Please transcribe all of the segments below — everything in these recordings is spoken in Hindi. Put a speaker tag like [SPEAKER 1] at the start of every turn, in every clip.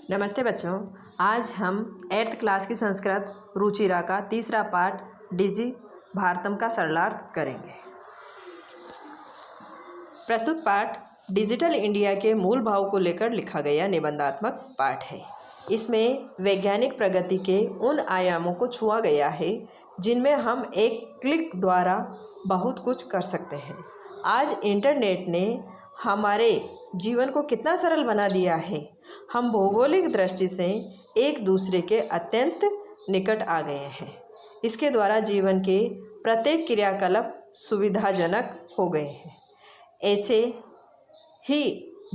[SPEAKER 1] नमस्ते बच्चों, आज हम 8th क्लास की संस्कृत रुचिरा का तीसरा पाठ डिजी भारतम का सरलार्थ करेंगे। प्रस्तुत पाठ डिजिटल इंडिया के मूल भाव को लेकर लिखा गया निबंधात्मक पाठ है। इसमें वैज्ञानिक प्रगति के उन आयामों को छुआ गया है जिनमें हम एक क्लिक द्वारा बहुत कुछ कर सकते हैं। आज इंटरनेट ने हमारे जीवन को कितना सरल बना दिया है। हम भौगोलिक दृष्टि से एक दूसरे के अत्यंत निकट आ गए हैं। इसके द्वारा जीवन के प्रत्येक क्रियाकलाप सुविधाजनक हो गए हैं। ऐसे ही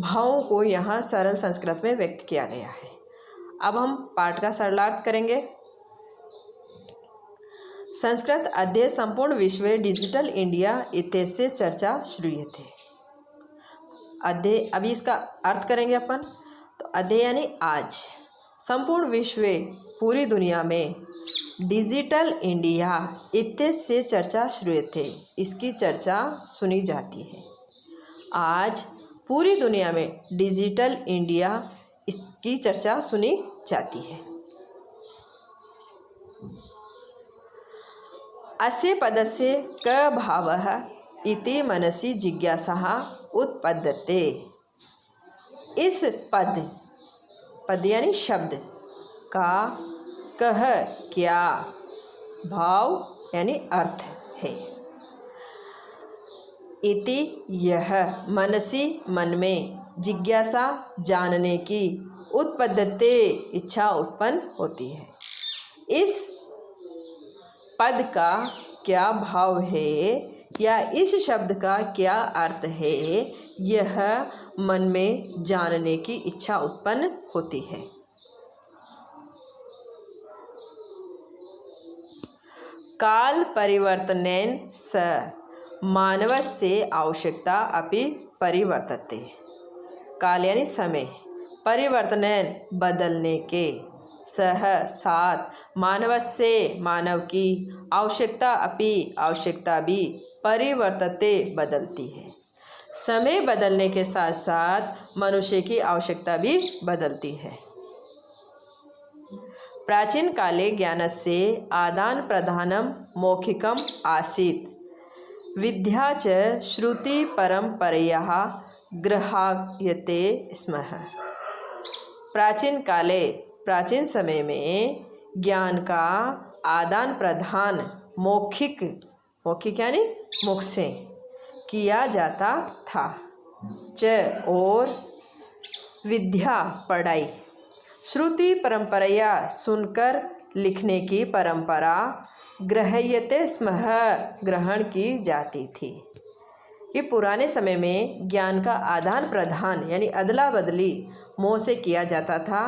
[SPEAKER 1] भावों को यहाँ सरल संस्कृत में व्यक्त किया गया है। अब हम पाठ का सरलार्थ करेंगे। संस्कृत अध्यय संपूर्ण विश्व डिजिटल इंडिया इत्यस्य चर्चा श्रूयते। अध्यय, अभी इसका अर्थ करेंगे अपन। तो अध्यय यानी आज, संपूर्ण विश्व पूरी दुनिया में डिजिटल इंडिया इत्यस्य चर्चा श्रूयते, इसकी चर्चा सुनी जाती है। आज पूरी दुनिया में डिजिटल इंडिया इसकी चर्चा सुनी जाती है। अस्य पदस्य क भावः इति मनसि जिज्ञासा उत्पद्यते। इस पद यानी शब्द का कह क्या भाव यानी अर्थ है। इति यह मनसी मन में, जिज्ञासा जानने की, उत्पद्यते इच्छा उत्पन्न होती है। इस पद का क्या भाव है या इस शब्द का क्या अर्थ है, यह मन में जानने की इच्छा उत्पन्न होती है। काल परिवर्तनेन स मानवस्य आवश्यकता अपि परिवर्तते। काल यानी समय, परिवर्तनेन बदलने के, सह साथ, मानवस्य मानव की, आवश्यकता अपि आवश्यकता भी, परिवर्तते बदलती है। समय बदलने के साथ साथ मनुष्य की आवश्यकता भी बदलती है। प्राचीन काले ज्ञानस्य आदान प्रदानम मौखिकम आसीत्, विद्या च श्रुति परंपरयाः ग्रह्यते स्म। प्राचीन समय में ज्ञान का आदान प्रदान मौखिक यानी मुख से किया जाता था। च और विद्या पढ़ाई, श्रुति परंपरा सुनकर लिखने की परंपरा, ग्रह्यते स्म ग्रहण की जाती थी। कि पुराने समय में ज्ञान का आदान प्रदान यानी अदला बदली मुँह से किया जाता था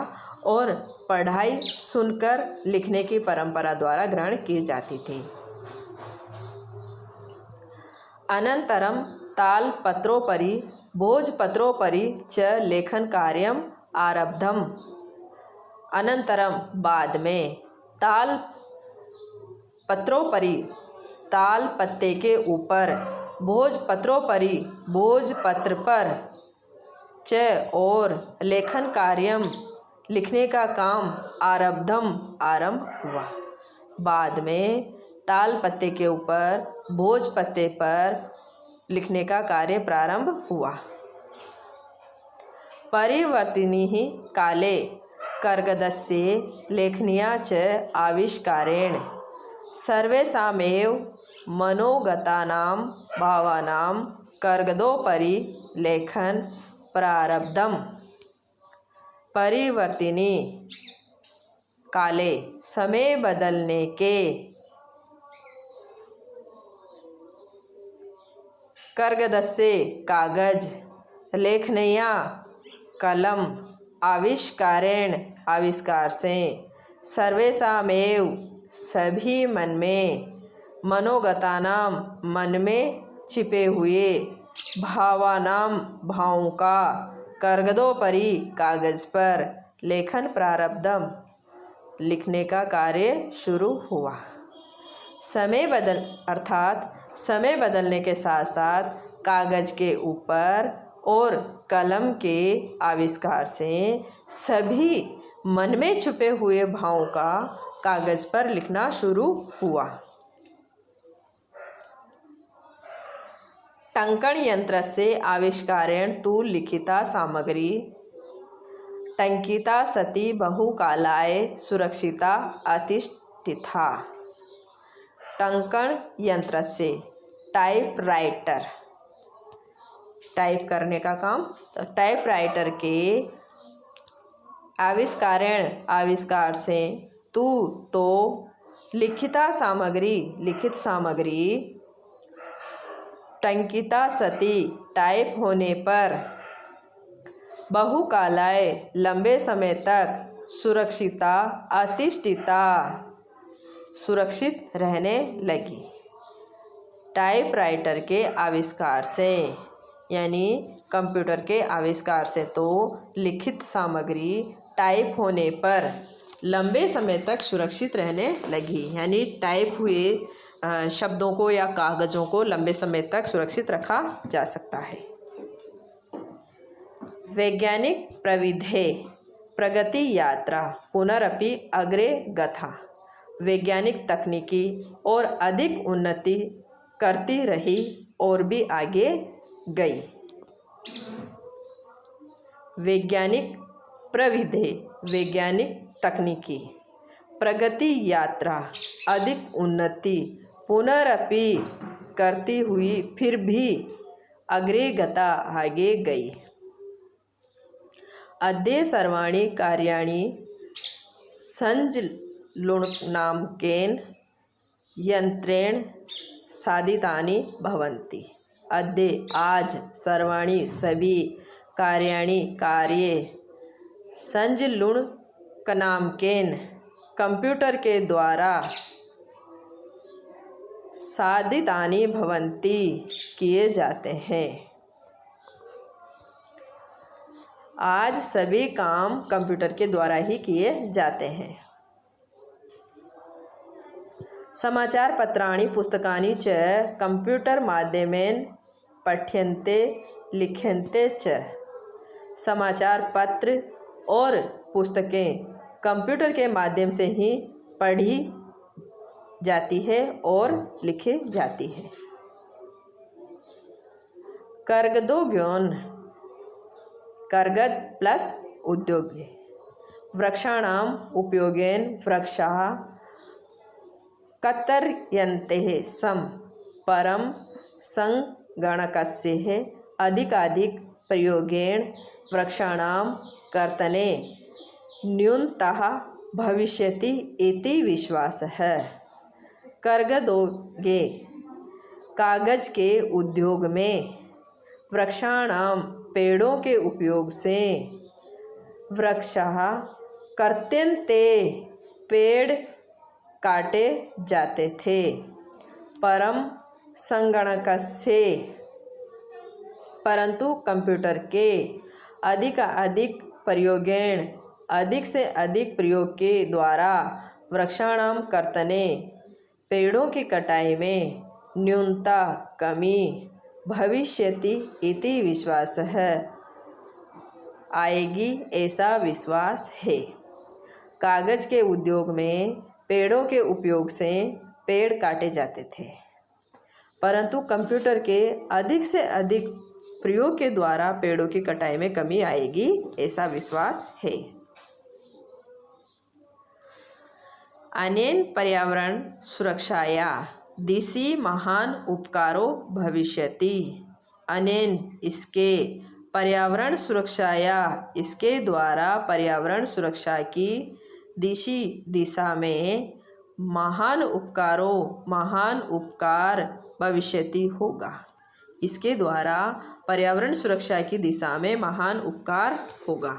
[SPEAKER 1] और पढ़ाई सुनकर लिखने की परंपरा द्वारा ग्रहण की जाती थी। अनंतरम तालपत्रोपरि भोजपत्रोपरि च लेखन कार्यम आरब्धम। अनंतरम बाद में, तालपत्रोपरि ताल पत्ते के ऊपर, भोजपत्रोपरि भोजपत्र पर, च और लेखन कार्यम लिखने का काम, आरब्धम आरंभ हुआ। बाद में ताल पत्ते के ऊपर भोज पत्ते पर लिखने का कार्य प्रारंभ हुआ। परिवर्तिनी काले कर्गदस्य लेखनिया च आविष्कारेण सर्वेषामेव मनोगतानां भावानां कर्गदोपरि लेखन प्रारब्धम। परिवर्तिनी काले समय बदलने के, कर्गदस्य कागज, लेखनिया कलम, आविष्कारेण आविष्कार से, सर्वेषामेव सभी मन में, मनोगतानाम मन में छिपे हुए, भावानाम भावों का, कर्गदोपरि कागज पर, लेखन प्रारब्धम लिखने का कार्य शुरू हुआ। समय बदलने के साथ साथ कागज के ऊपर और कलम के आविष्कार से सभी मन में छुपे हुए भावों का कागज पर लिखना शुरू हुआ। टंकण यंत्र से आविष्कारेण तु लिखिता सामग्री टंकिता सती बहुकालाय सुरक्षिता अतिष्ठिता। टंकण यंत्र से टाइपराइटर, टाइप करने का काम, तो टाइपराइटर के आविष्कारेण आविष्कार से तू तो लिखिता सामग्री लिखित सामग्री टंकिता सती टाइप होने पर बहुकालाय लंबे समय तक सुरक्षिता अतिष्ठिता सुरक्षित रहने लगी। टाइपराइटर के आविष्कार से यानी कंप्यूटर के आविष्कार से तो लिखित सामग्री टाइप होने पर लंबे समय तक सुरक्षित रहने लगी, यानी टाइप हुए शब्दों को या कागज़ों को लंबे समय तक सुरक्षित रखा जा सकता है। वैज्ञानिक प्रविधे प्रगति यात्रा पुनरपि अग्रे गथा। वैज्ञानिक तकनीकी और अधिक उन्नति करती रही और भी आगे गई। वैज्ञानिक प्रविधि वैज्ञानिक तकनीकी प्रगति यात्रा अधिक उन्नति पुनरपि करती हुई फिर भी अग्रे गता आगे गई। अद्य सर्वाणि कार्याणि संजलुणनामकेन यंत्रेण साधितानि भवन्ति। अद्य आज सर्वाणि सभी कार्याणि कार्य संजलुणनामकेन कंप्यूटर के द्वारा साधितानि भवन्ति किए जाते हैं। आज सभी काम कंप्यूटर के द्वारा ही किए जाते हैं। समाचार पत्राणि पुस्तकानि च कंप्यूटर माध्यमेन पठ्यन्ते लिख्यन्ते च। समाचार पत्र और पुस्तकें कंप्यूटर के माध्यम से ही पढ़ी जाती है और लिखी जाती है। कर्गदोग्योन कर्गद प्लस उद्योग। वृक्षाणाम उपयोगेन वृक्षाः कतर्यन्ते सम परम संगणकस्य अधिकाधिक प्रयोगेण वृक्षाणाम कर्तने न्यूनतः भविष्यति इति विश्वासः। कर्गदोगे कागज के उद्योग में वृक्षाणाम पेड़ों के उपयोग से वृक्षाः कर्त्यन्ते पेड़ काटे जाते थे। परम संगणकस्य परंतु कंप्यूटर के अधिक प्रयोगेण अधिक से अधिक प्रयोग के द्वारा वृक्षाणाम कर्तने पेड़ों की कटाई में न्यूनता कमी भविष्यति इति विश्वास है आएगी ऐसा विश्वास है। कागज के उद्योग में पेड़ों के उपयोग से पेड़ काटे जाते थे, परंतु कंप्यूटर के अधिक से अधिक प्रयोग के द्वारा पेड़ों की कटाई में कमी आएगी ऐसा विश्वास है। अनेन पर्यावरण सुरक्षाया दिशि महान उपकारो भविष्यति। अनेन इसके पर्यावरण सुरक्षाया इसके द्वारा पर्यावरण सुरक्षा की दिशा में महान उपकार भविष्यति होगा। इसके द्वारा पर्यावरण सुरक्षा की दिशा में महान उपकार होगा।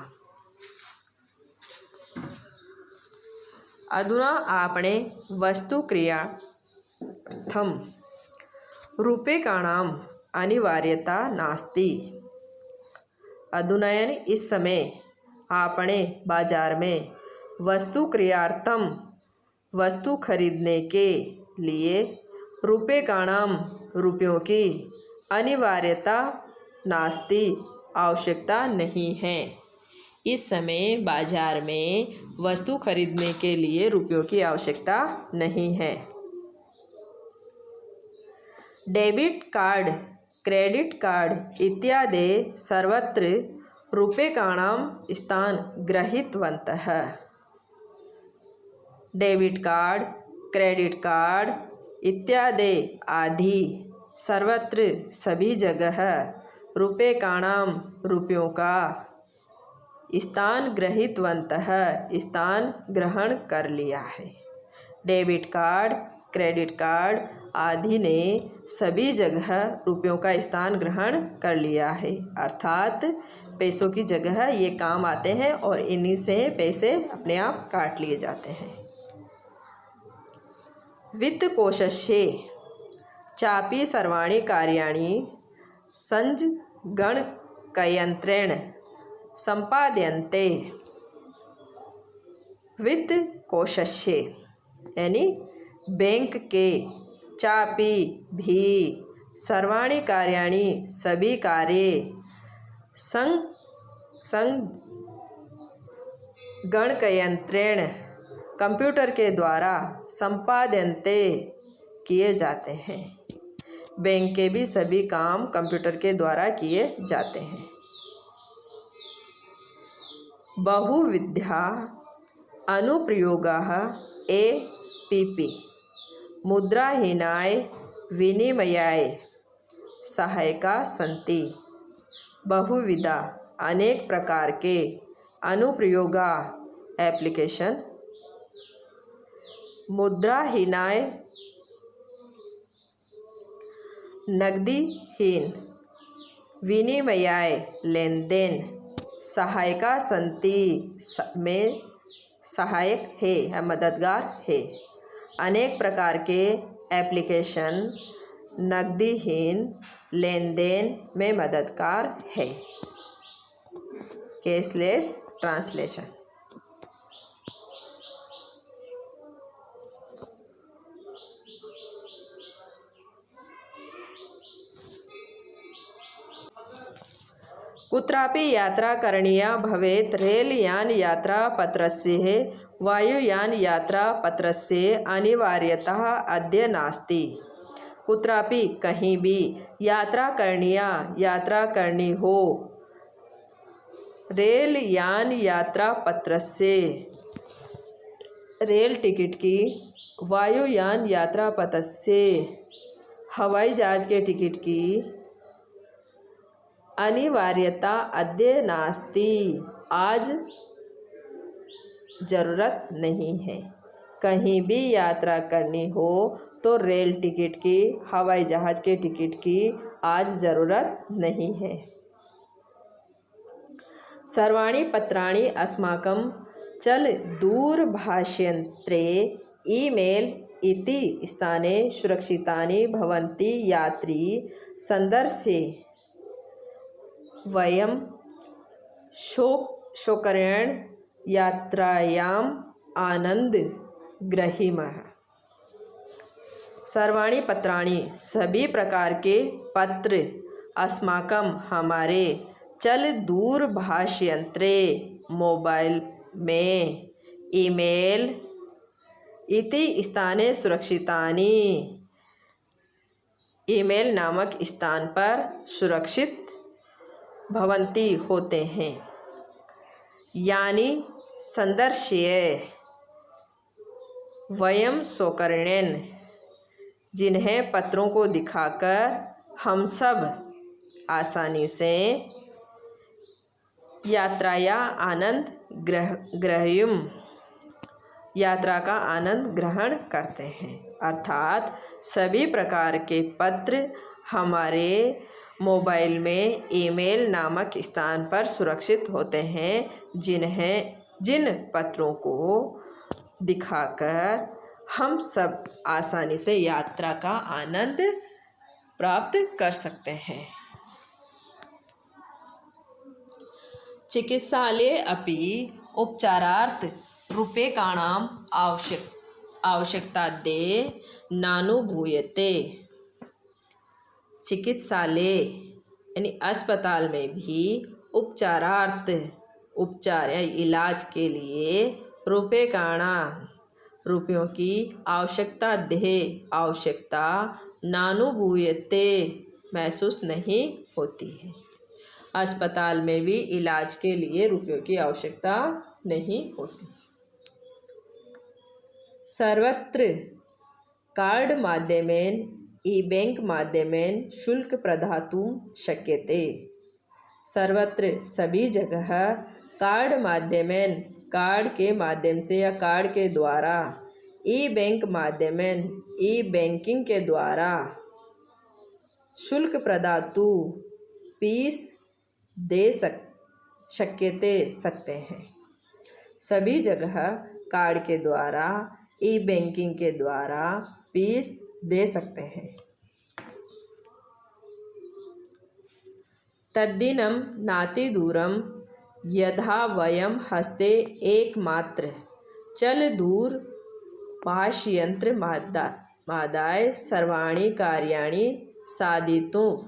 [SPEAKER 1] अधुना आपणे वस्तु क्रियार्थम रूप्यकाणाम अनिवार्यता नास्ति। अधुना यानी इस समय आपणे बाजार में वस्तु क्रियार्थम वस्तु खरीदने के लिए रूप्यकाणाम रुपयों की अनिवार्यता नास्ति आवश्यकता नहीं है। इस समय बाजार में वस्तु खरीदने के लिए रुपयों की आवश्यकता नहीं है। डेबिट कार्ड, क्रेडिट कार्ड इत्यादि सर्वत्र रूप्यकाणां स्थान गृहीतवन्तः। डेबिट कार्ड, क्रेडिट कार्ड इत्यादि आदि सर्वत्र सभी जगह रूप्यकाणां रुपयों का स्थान गृहीतवन्तः स्थान ग्रहण कर लिया है। डेबिट कार्ड, क्रेडिट कार्ड आदि ने सभी जगह रुपयों का स्थान ग्रहण कर लिया है, अर्थात पैसों की जगह ये काम आते हैं और इन्हीं से पैसे अपने आप काट लिए जाते हैं। वित्तकोशस्य चापि सर्वाणि कार्याणि संगणकयंत्रेण संपाद्यन्ते। वित्तकोशस्य यानी बैंक के, चापि भी, सर्वाणि कार्याणि सभी कार्य, संगणकयंत्रेण कंप्यूटर के द्वारा संपाद्यन्ते किए जाते हैं। बैंक के भी सभी काम कंप्यूटर के द्वारा किए जाते हैं। बहुविधा अनुप्रयोगाः एपीपी मुद्राहीनाय विनिमयाय सहायका सन्ति। बहुविधा अनेक प्रकार के अनुप्रयोगा एप्लीकेशन मुद्राहीनाय नकदीहीन विनिमयाय लेन देन सहायका संति में सहायक है या मददगार है। अनेक प्रकार के एप्लीकेशन नकदीहीन लेन देन में मददगार है। Caseless translation. कुत्रापि यात्रा करणीया भवेत् रेलयान यात्रापत्रस्य वायुयान यात्रापत्रस्य अनिवार्यता अद्य नास्ति। कुत्रापि कहीं भी यात्रा करनी हो, रेलयान यात्रापत्रस्य रेल टिकट की, वायुयान यात्रापत्रस्य हवाई जहाज के टिकट की अनिवार्यता अद्य नास्ति आज ज़रूरत नहीं है। कहीं भी यात्रा करनी हो तो रेल टिकट की, हवाई जहाज़ के टिकट की आज ज़रूरत नहीं है। सर्वाणि पत्राणि अस्माकं चल दूरभाषयंत्रे ईमेल इति स्थाने सुरक्षितानि भवन्ति। यात्री संदर्शे वयं शोकरेण यात्रायाम् आनंद ग्रहीमः। सर्वाणि पत्राणि सभी प्रकार के पत्र, अस्माकं हमारे, चल दूरभाषयंत्रे मोबाइल में, ईमेल इति स्थाने सुरक्षितानि ईमेल नामक स्थान पर सुरक्षित भवन्ति होते हैं। यानी संदर्श्य वयम शोकरेण जिन्हें पत्रों को दिखाकर हम सब आसानी से यात्राया आनंद ग्रह्यम यात्रा का आनंद ग्रहण करते हैं। अर्थात सभी प्रकार के पत्र हमारे मोबाइल में ईमेल नामक स्थान पर सुरक्षित होते हैं, जिन पत्रों को दिखाकर हम सब आसानी से यात्रा का आनंद प्राप्त कर सकते हैं। चिकित्सालये अपि उपचारार्थ रूप्यकाणाम् आवश्यकताद्वये नानुभूयते। चिकित्सालय यानी अस्पताल में भी उपचारार्थ उपचार या इलाज के लिए रुपये काणा रुपयों की आवश्यकता आवश्यकता नानुभूयते महसूस नहीं होती है। अस्पताल में भी इलाज के लिए रुपयों की आवश्यकता नहीं होती। सर्वत्र कार्ड माध्यमेन ई-बैंक माध्यमेन शुल्क प्रदातुं शक्यते। सर्वत्र सभी जगह कार्ड माध्यमेन कार्ड के माध्यम से या कार्ड के द्वारा ई-बैंक माध्यमेन ई-बैंकिंग के द्वारा शुल्क प्रदातु फीस दे सकते हैं। सभी जगह कार्ड के द्वारा ई-बैंकिंग के द्वारा फीस दे सकते हैं। तद्दिनं नातिदूरं यथा वयं हस्ते एकमात्र चल दूर भाष्ययंत्र मादाय सर्वाणि कार्याणि साधितुं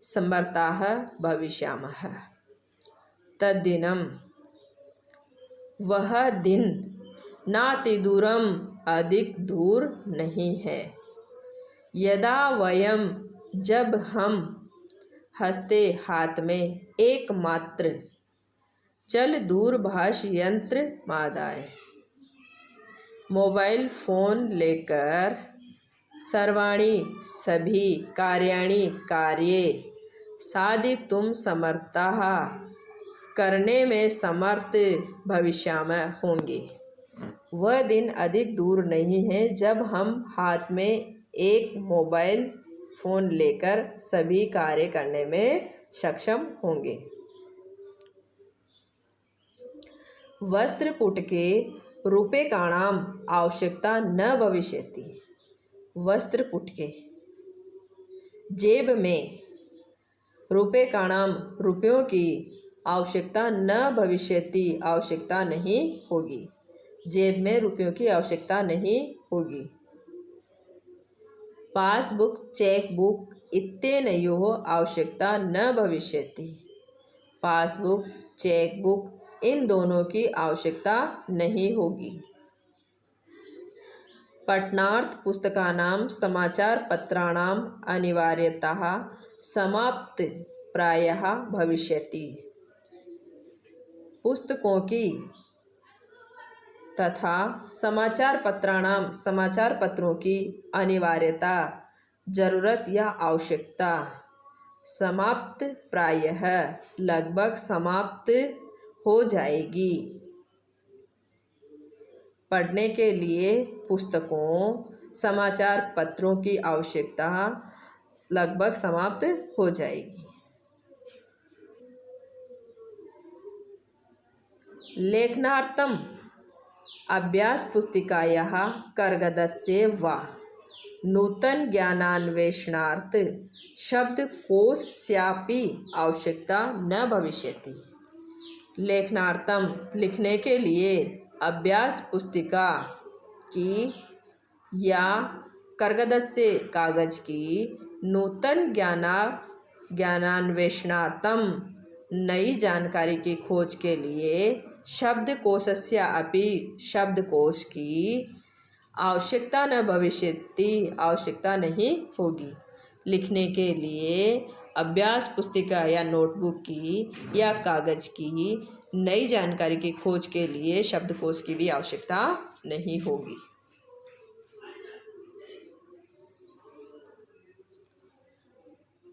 [SPEAKER 1] समर्थाः भविष्यामः। तद्दिनं वह दिन नातिदूरम अधिक दूर नहीं है। यदा वयम जब हम हस्ते हाथ में एकमात्र चल दूरभाष यंत्र मादाय मोबाइल फ़ोन लेकर सर्वाणी सभी कार्याणि कार्य साधितुं समर्थाः करने में समर्थ भविष्य में होंगे। वह दिन अधिक दूर नहीं है जब हम हाथ में एक मोबाइल फ़ोन लेकर सभी कार्य करने में सक्षम होंगे। वस्त्रपुटके रूप्यकाणां आवश्यकता न भविष्यति। वस्त्रपुटके जेब में रूप्यकाणां रुपयों की आवश्यकता न भविष्यति आवश्यकता नहीं होगी। जेब में रुपयों की आवश्यकता नहीं होगी। पासबुक चेकबुक इत्येनयोः आवश्यकता न भविष्यति। पासबुक चेकबुक इन दोनों की आवश्यकता नहीं होगी। पठनार्थ पुस्तकानां समाचार पत्राणां अनिवार्यता समाप्त प्रायः भविष्यति। पुस्तकों की तथा समाचार पत्रों की अनिवार्यता जरूरत या आवश्यकता समाप्त प्रायः लगभग समाप्त हो जाएगी। पढ़ने के लिए पुस्तकों समाचार पत्रों की आवश्यकता लगभग समाप्त हो जाएगी। लेखनार्थम अभ्यास पुस्तिकायाः कर्गदस्य वा नूतन ज्ञानान्वेषणार्थ शब्दकोशस्यापि आवश्यकता न भविष्यति। लेखनार्थम लिखने के लिए अभ्यास पुस्तिका की या कर्गदस्य कागज की नूतन ज्ञानान्वेषणार्थम नई जानकारी की खोज के लिए शब्दकोशस्य अपि शब्दकोश की आवश्यकता न भविष्यति आवश्यकता नहीं होगी। लिखने के लिए अभ्यास पुस्तिका या नोटबुक की या कागज की नई जानकारी की खोज के लिए शब्दकोश की भी आवश्यकता नहीं होगी।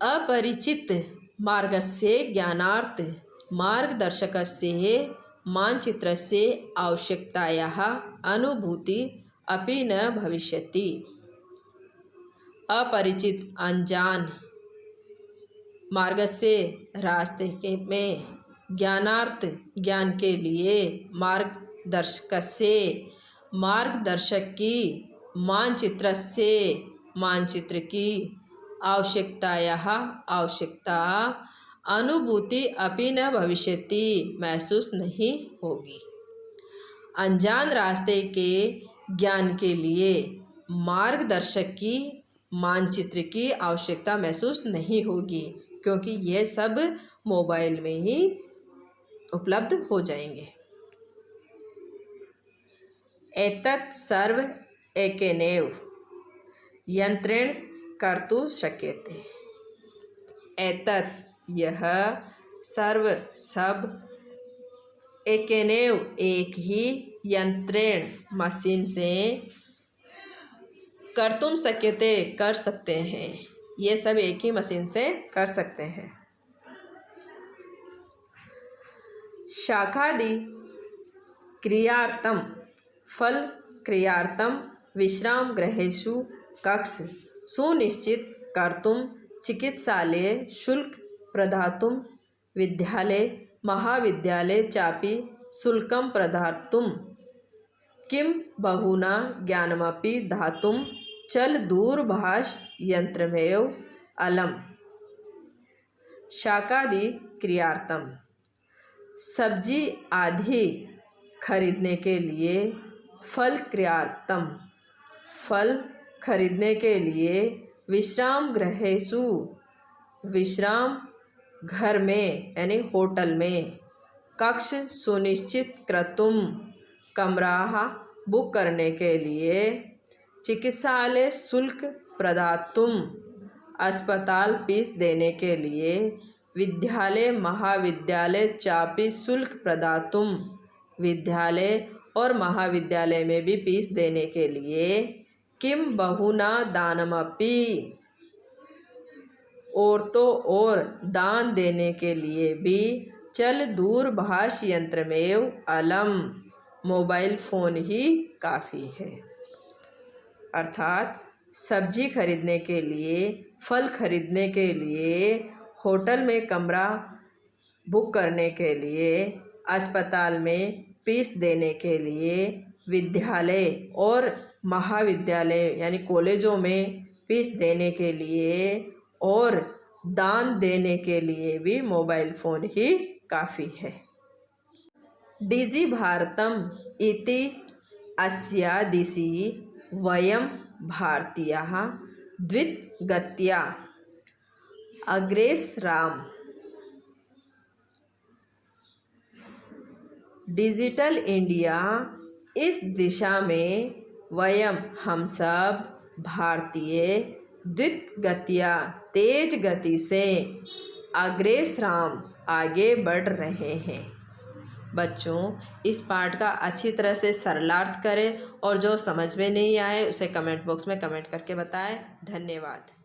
[SPEAKER 1] अपरिचित मार्गस्य ज्ञानार्थ मार्गदर्शकस्य मानचित्रस्य आवश्यकतायाः अनुभूति अपि न भविष्यति। अपरिचित अनजान मार्गस्य रास्ते के में ज्ञानार्थ ज्ञान के लिए मार्गदर्शक की मानचित्रस्य मानचित्र की आवश्यकतायाः आवश्यकता अनुभूति अपि न भविष्यति महसूस नहीं होगी। अनजान रास्ते के ज्ञान के लिए मार्गदर्शक की मानचित्र की आवश्यकता महसूस नहीं होगी। क्योंकि ये सब मोबाइल में ही उपलब्ध हो जाएंगे। एतत् सर्व एकेनैव यंत्रेण कर्तुं शक्यते। एतत् यह, सर्व सब, एकेनैव एक ही, यंत्रेण मशीन से, कर्तुं शक्यते कर सकते हैं। ये सब एक ही मशीन से कर सकते हैं। शाकादि क्रियार्थम फल क्रियार्थम विश्राम गृहेषु कक्ष सुनिश्चित कर्तुं चिकित्सालये शुल्क प्रदातुं विद्यालये महाविद्यालये चापि शुल्कं प्रदातुं किं बहुना ज्ञानमपि दातुं चल दूरभाष यंत्रमेव अलम्। शाकादि क्रियार्थम सब्जी आदि खरीदने के लिए, फल क्रियार्थम फल खरीदने के लिए, विश्राम गृहेषु विश्राम घर में यानी होटल में, कक्ष सुनिश्चित कर्तुं कमरा बुक करने के लिए, चिकित्सालय शुल्क प्रदातुं अस्पताल फीस देने के लिए, विद्यालय महाविद्यालय चापि शुल्क प्रदातुं विद्यालय और महाविद्यालय में भी फीस देने के लिए, किम बहुना दानमपि और तो और दान देने के लिए भी, चल दूरभाष यंत्रमेव अलम मोबाइल फ़ोन ही काफ़ी है। अर्थात सब्जी खरीदने के लिए, फल खरीदने के लिए, होटल में कमरा बुक करने के लिए, अस्पताल में फीस देने के लिए, विद्यालय और महाविद्यालय यानी कॉलेजों में फीस देने के लिए और दान देने के लिए भी मोबाइल फ़ोन ही काफ़ी है। डिजि भारतम इति अस्या दिशि वयं भारतीयाः द्रुतगत्या अग्रेसराम। डिजिटल इंडिया इस दिशा में हम सब भारतीय द्रुतगत्या तेज गति से अग्रेसराम आगे बढ़ रहे हैं। बच्चों, इस पाठ का अच्छी तरह से सरलार्थ करें और जो समझ में नहीं आए उसे कमेंट बॉक्स में कमेंट करके बताएं। धन्यवाद।